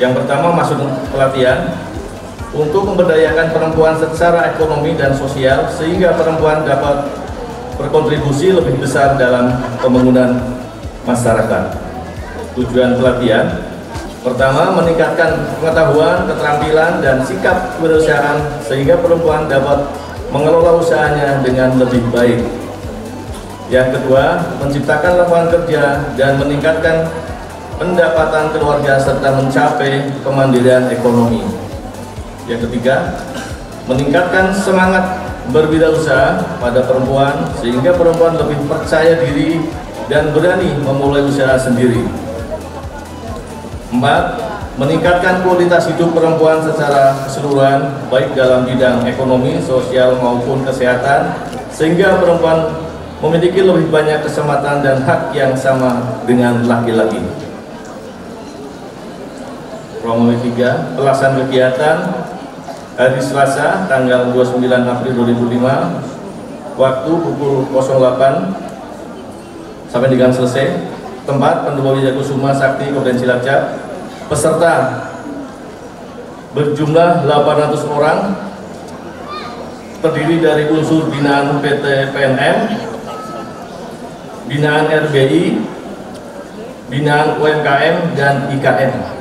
Yang pertama, masuk pelatihan untuk memberdayakan perempuan secara ekonomi dan sosial sehingga perempuan dapat berkontribusi lebih besar dalam pembangunan masyarakat. Tujuan pelatihan pertama, meningkatkan pengetahuan, keterampilan, dan sikap kewirausahaan sehingga perempuan dapat mengelola usahanya dengan lebih baik. Yang kedua, menciptakan lapangan kerja dan meningkatkan pendapatan keluarga serta mencapai kemandirian ekonomi. Yang ketiga, meningkatkan semangat berwirausaha pada perempuan sehingga perempuan lebih percaya diri dan berani memulai usaha sendiri. 4. Meningkatkan kualitas hidup perempuan secara keseluruhan, baik dalam bidang ekonomi, sosial, maupun kesehatan, sehingga perempuan memiliki lebih banyak kesempatan dan hak yang sama dengan laki-laki. Promosi 3. Pelaksanaan kegiatan hari Selasa, tanggal 29 April 2005, waktu pukul 08 sampai dengan selesai. Tempat Pendopo Wijayakusuma Sakti Kabupaten Cilacap. Peserta berjumlah 800 orang, terdiri dari unsur binaan PT PNM, binaan RBI, binaan UMKM, dan IKN.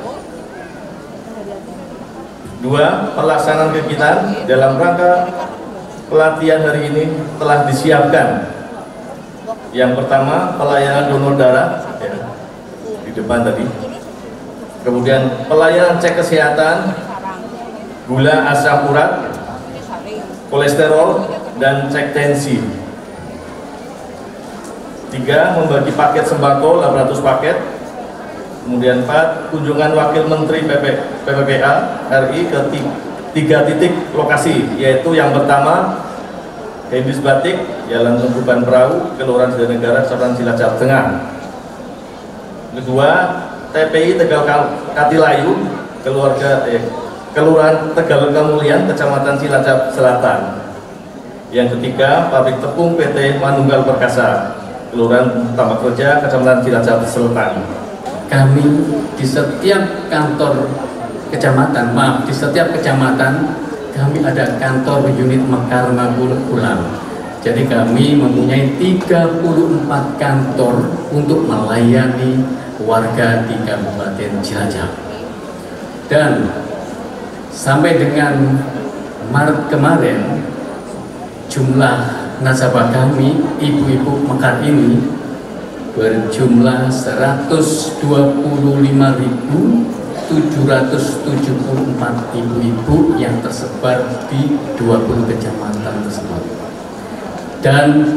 2. Pelaksanaan kegiatan dalam rangka pelatihan hari ini telah disiapkan. Yang pertama, pelayanan donor darah, ya, di depan tadi. Kemudian pelayanan cek kesehatan, gula, asam urat, kolesterol, dan cek tensi. 3. Membagi paket sembako 800 paket. Kemudian 4. Kunjungan Wakil Menteri PPPA RI ke 3 titik lokasi, yaitu yang pertama Hendis Batik, Jalan Tumpukan Perahu, Kelurahan Jatinegara, Kecamatan Cilacap Tengah. Kedua, TPI Tegal Katilayu, Kelurahan Tegal Kemulian, Kecamatan Cilacap Selatan. Yang ketiga, pabrik tepung PT Manunggal Perkasa, Kelurahan Tambak Reja, Kecamatan Cilacap Selatan. Kami di setiap kantor kecamatan, di setiap kecamatan kami ada kantor unit Mekar Ulam. Jadi kami mempunyai 34 kantor untuk melayani warga di Kabupaten Cilacap. Dan sampai dengan Maret kemarin, jumlah nasabah kami, ibu-ibu Mekar ini, berjumlah 125.774 ibu-ibu yang tersebar di 20 kecamatan tersebut. Dan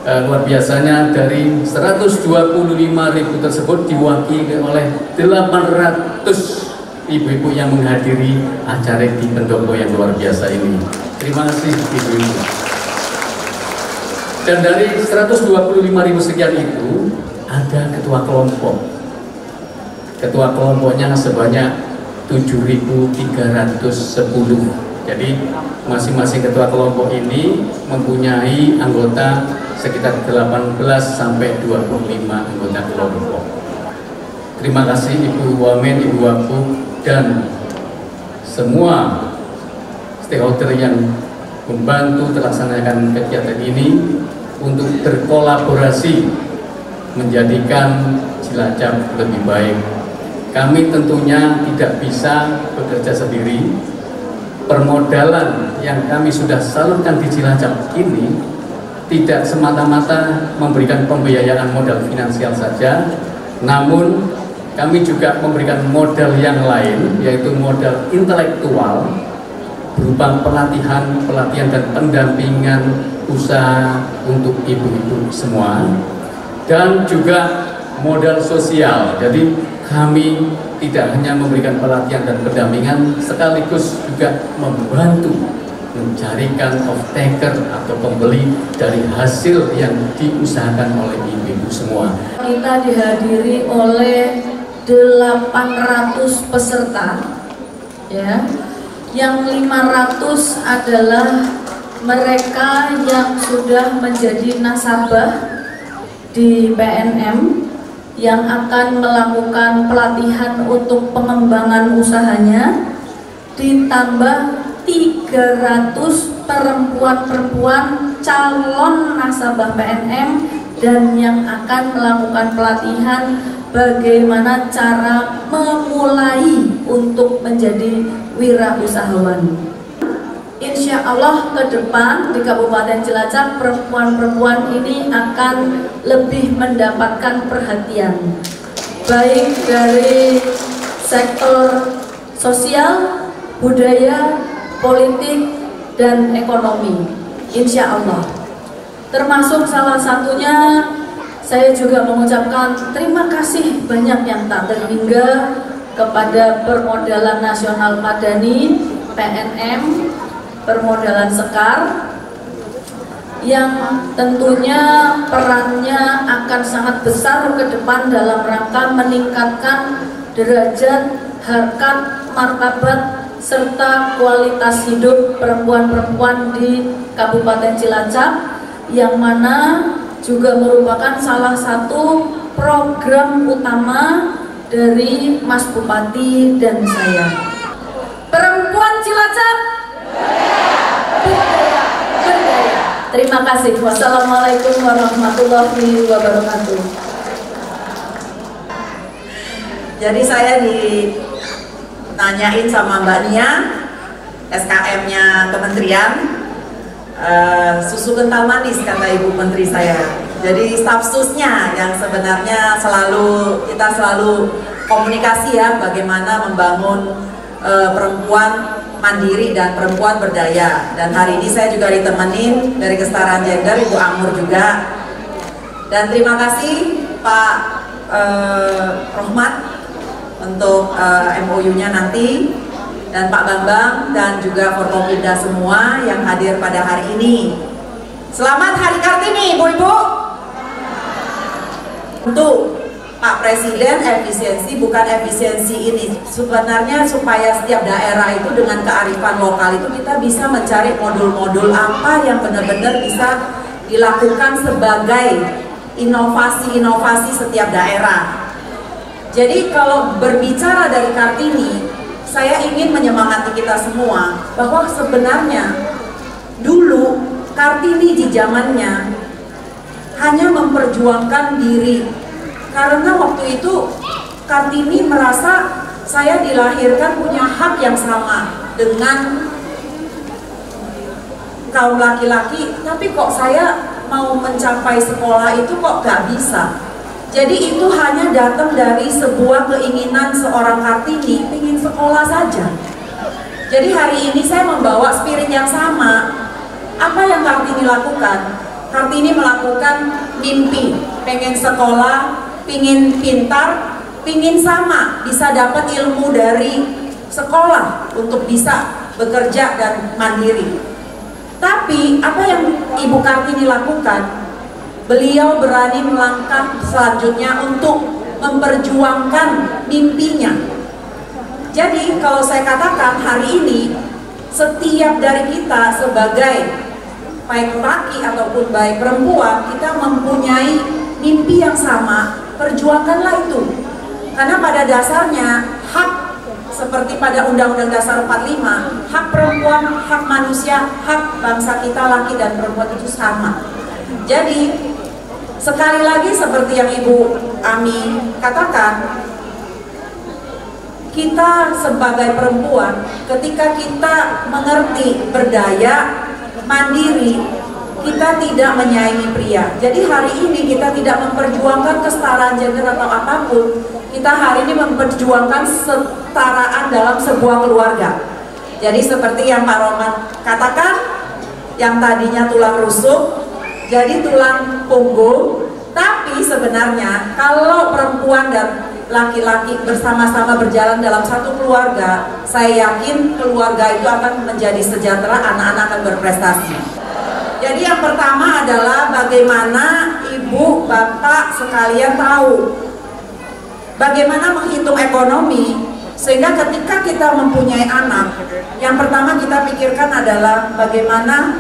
luar biasanya dari 125.000 tersebut diwakili oleh 800 ibu-ibu yang menghadiri acara di pendopo yang luar biasa ini. Terima kasih ibu-ibu. Dan dari 125.000 sekian itu ada ketua kelompok. Ketua kelompoknya sebanyak 7.310. Jadi masing-masing ketua kelompok ini mempunyai anggota sekitar 18 sampai 25 anggota kelompok. Terima kasih Ibu Wamen, Ibu Wapu, dan semua stakeholder yang membantu terlaksanakan kegiatan ini untuk berkolaborasi menjadikan Cilacap lebih baik. Kami tentunya tidak bisa bekerja sendiri. Permodalan yang kami sudah salurkan di Cilacap ini tidak semata-mata memberikan pembiayaan modal finansial saja, namun kami juga memberikan modal yang lain, yaitu modal intelektual berupa pelatihan dan pendampingan usaha untuk ibu-ibu semua, dan juga modal sosial. Jadi kami tidak hanya memberikan pelatihan dan pendampingan, sekaligus juga membantu mencarikan off-taker atau pembeli dari hasil yang diusahakan oleh ibu-ibu semua. Kita dihadiri oleh 800 peserta, ya. Yang 500 adalah mereka yang sudah menjadi nasabah di PNM, yang akan melakukan pelatihan untuk pengembangan usahanya, ditambah 300 perempuan-perempuan calon nasabah PNM dan yang akan melakukan pelatihan bagaimana cara memulai untuk menjadi wirausahawan. Insya Allah ke depan di Kabupaten Cilacap perempuan-perempuan ini akan lebih mendapatkan perhatian baik dari sektor sosial, budaya, politik, dan ekonomi. Insya Allah. Termasuk salah satunya saya juga mengucapkan terima kasih banyak yang tak terhingga kepada Permodalan Nasional Madani PNM, Permodalan Sekar, yang tentunya perannya akan sangat besar ke depan dalam rangka meningkatkan derajat, harkat, martabat, serta kualitas hidup perempuan-perempuan di Kabupaten Cilacap, yang mana juga merupakan salah satu program utama dari Mas Bupati dan saya. Perempuan Cilacap, berdaya. Terima kasih. Wassalamualaikum warahmatullahi wabarakatuh. Jadi saya ditanyain sama Mbak Nia, SKM-nya kementerian, susu kental manis kata Ibu Menteri saya. Jadi staf susnya yang sebenarnya kita selalu komunikasi ya, bagaimana membangun perempuan mandiri dan perempuan berdaya. Dan hari ini saya juga ditemenin dari Kesetaraan Gender Ibu Amur juga. Dan terima kasih Pak Rohmat untuk MOU-nya nanti, dan Pak Bambang dan juga Forkopimda semua yang hadir pada hari ini. Selamat Hari Kartini Ibu-ibu. Untuk Pak Presiden, efisiensi bukan efisiensi ini. Sebenarnya supaya setiap daerah itu dengan kearifan lokal itu kita bisa mencari modul-modul apa yang benar-benar bisa dilakukan sebagai inovasi-inovasi setiap daerah. Jadi kalau berbicara dari Kartini, saya ingin menyemangati kita semua bahwa sebenarnya dulu Kartini di zamannya hanya memperjuangkan diri. Karena waktu itu Kartini merasa saya dilahirkan punya hak yang sama dengan kaum laki-laki, tapi kok saya mau mencapai sekolah itu kok gak bisa. Jadi itu hanya datang dari sebuah keinginan seorang Kartini ingin sekolah saja. Jadi hari ini saya membawa spirit yang sama. Apa yang Kartini lakukan? Kartini melakukan mimpi, pengen sekolah, pingin pintar, pingin sama, bisa dapat ilmu dari sekolah untuk bisa bekerja dan mandiri. Tapi apa yang Ibu Kartini lakukan? Beliau berani melangkah selanjutnya untuk memperjuangkan mimpinya. Jadi kalau saya katakan hari ini, setiap dari kita sebagai baik laki ataupun baik perempuan, kita mempunyai mimpi yang sama. Perjuangkanlah itu, karena pada dasarnya hak seperti pada Undang-Undang Dasar 45, hak perempuan, hak manusia, hak bangsa kita laki dan perempuan itu sama. Jadi sekali lagi seperti yang Ibu Ami katakan, kita sebagai perempuan ketika kita mengerti berdaya, mandiri, kita tidak menyaingi pria. Jadi hari ini kita tidak memperjuangkan kesetaraan gender atau apapun. Kita hari ini memperjuangkan kesetaraan dalam sebuah keluarga. Jadi seperti yang Pak Roman katakan, yang tadinya tulang rusuk jadi tulang punggung. Tapi sebenarnya kalau perempuan dan laki-laki bersama-sama berjalan dalam satu keluarga, saya yakin keluarga itu akan menjadi sejahtera, anak-anak akan berprestasi. Jadi yang pertama adalah bagaimana ibu, bapak sekalian tahu bagaimana menghitung ekonomi, sehingga ketika kita mempunyai anak, yang pertama kita pikirkan adalah bagaimana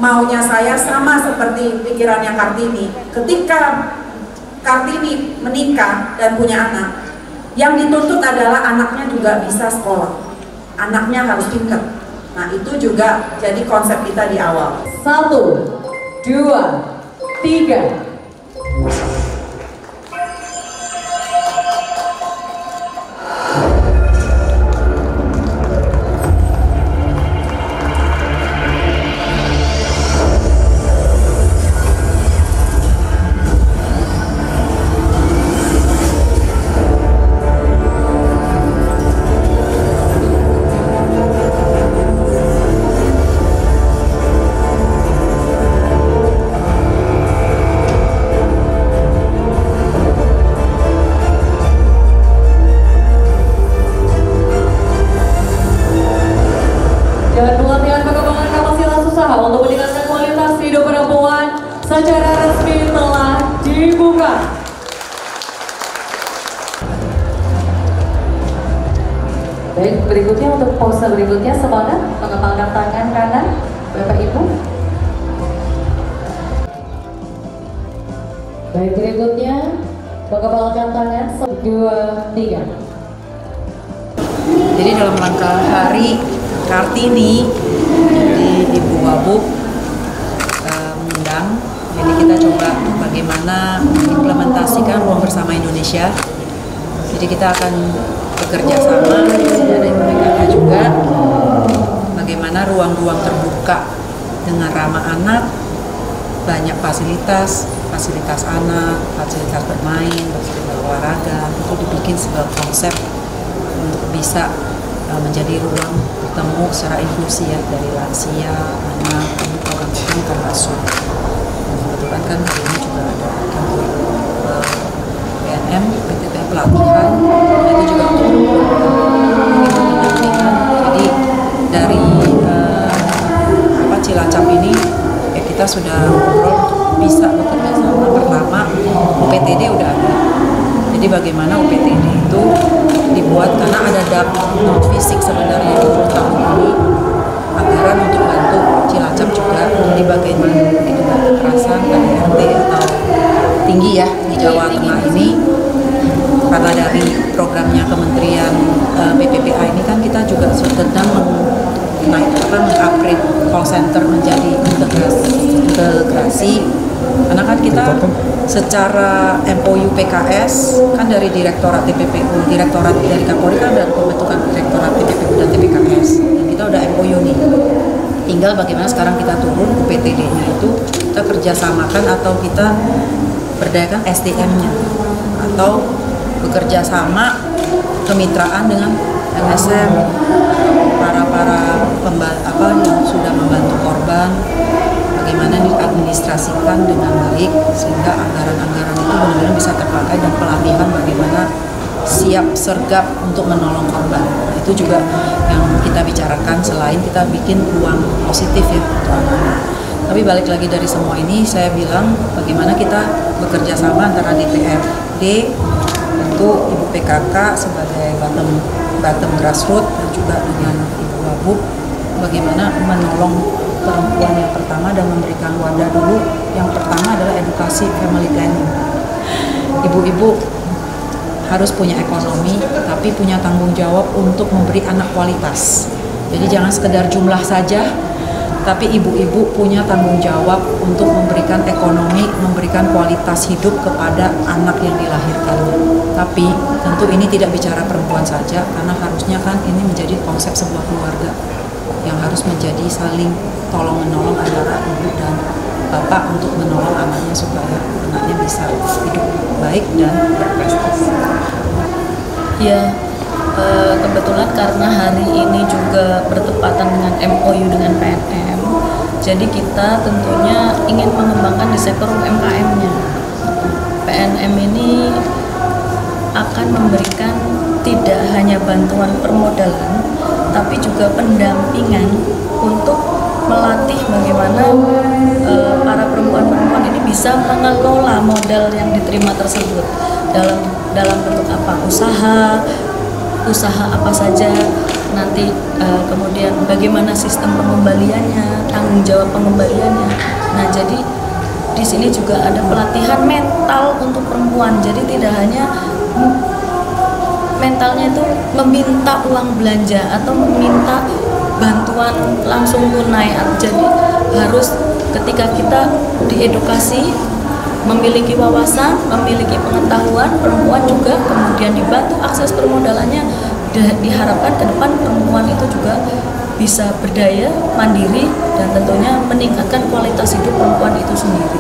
maunya saya sama seperti pikirannya Kartini. Ketika Kartini menikah dan punya anak, yang dituntut adalah anaknya juga bisa sekolah, anaknya harus pintar. Nah itu juga jadi konsep kita di awal. 1, 2, 3. Dan pelatihan pengembangan kapasitas usaha untuk meningkatkan kualitas hidup perempuan secara resmi telah dibuka. Baik, berikutnya untuk pose berikutnya semangat mengepalkan tangan kanan Bapak Ibu. Baik, berikutnya mengepalkan tangan 1, 2, 3. Jadi dalam rangka Hari Kartini, jadi Ibu Wabub mengundang, jadi kita coba bagaimana mengimplementasikan Ruang Bersama Indonesia. Jadi kita akan bekerja sama dengan mereka juga, bagaimana ruang-ruang terbuka dengan ramah anak, banyak fasilitas anak, fasilitas bermain, fasilitas olahraga, itu dibikin sebuah konsep untuk bisa menjadi ruang bertemu secara inklusi ya, dari lansia, anak, orang-orang termasuk. Kebetulan kan hari ini juga ada kantor PNM, PTPM pelatihan, itu juga untuk pendampingan. Jadi dari Cilacap ini ya kita sudah ngobrol untuk bisa bekerja sama. Pertama UPTD udah ada. Jadi bagaimana UPTD itu dibuat karena ada dampak non fisik sebenarnya di tahun ini, anggaran untuk bantu Cilacap juga. Jadi bagaimana itu kekerasan KDRT atau tinggi ya di Jawa Tengah ini, karena dari programnya Kementerian PPPA ini kan kita juga sedang mengupgrade call center menjadi integrasi. Karena kan kita secara MOU PKS kan dari Direktorat TPPU, Direktorat dari Kapolri kan ada pembentukan Direktorat TPPU dan TPKS. Dan kita udah MOU nih. Tinggal bagaimana sekarang kita turun ke PTD-nya itu kita kerjasamakan atau kita berdayakan SDM-nya atau bekerja sama kemitraan dengan LSM, para yang sudah membantu korban, bagaimana diadministrasikan dengan baik sehingga anggaran-anggaran itu benar-benar bisa terpakai, dan pelatihan bagaimana siap sergap untuk menolong korban. Nah, itu juga yang kita bicarakan selain kita bikin ruang positif ya untuk anak-anak. Tapi balik lagi dari semua ini saya bilang bagaimana kita bekerja sama antara DPRD, tentu Ibu PKK sebagai bottom grassroots, dan juga dengan Ibu Wabub, bagaimana menolong perempuan yang pertama dan memberikan wadah dulu. Yang pertama adalah edukasi family planning. Ibu-ibu harus punya ekonomi, tapi punya tanggung jawab untuk memberi anak kualitas. Jadi jangan sekedar jumlah saja, tapi ibu-ibu punya tanggung jawab untuk memberikan ekonomi, memberikan kualitas hidup kepada anak yang dilahirkannya. Tapi tentu ini tidak bicara perempuan saja, karena harusnya kan ini menjadi konsep sebuah keluarga yang harus menjadi saling tolong-menolong antara ibu dan bapak untuk menolong anaknya supaya anaknya bisa hidup baik dan berprestasi. Ya, kebetulan karena hari ini juga bertepatan dengan MOU dengan PNM, jadi kita tentunya ingin mengembangkan di sektor UMKM-nya. PNM ini akan memberikan tidak hanya bantuan permodalan, tapi juga pendampingan untuk melatih bagaimana para perempuan-perempuan ini bisa mengelola modal yang diterima tersebut dalam bentuk apa, usaha apa saja, nanti kemudian bagaimana sistem pengembaliannya, tanggung jawab pengembaliannya. Nah, jadi di sini juga ada pelatihan mental untuk perempuan. Jadi tidak hanya mentalnya itu meminta uang belanja atau meminta bantuan langsung tunai. Jadi harus ketika kita diedukasi, memiliki wawasan, memiliki pengetahuan, perempuan juga kemudian dibantu akses permodalannya. Diharapkan ke depan perempuan itu juga bisa berdaya, mandiri, dan tentunya meningkatkan kualitas hidup perempuan itu sendiri.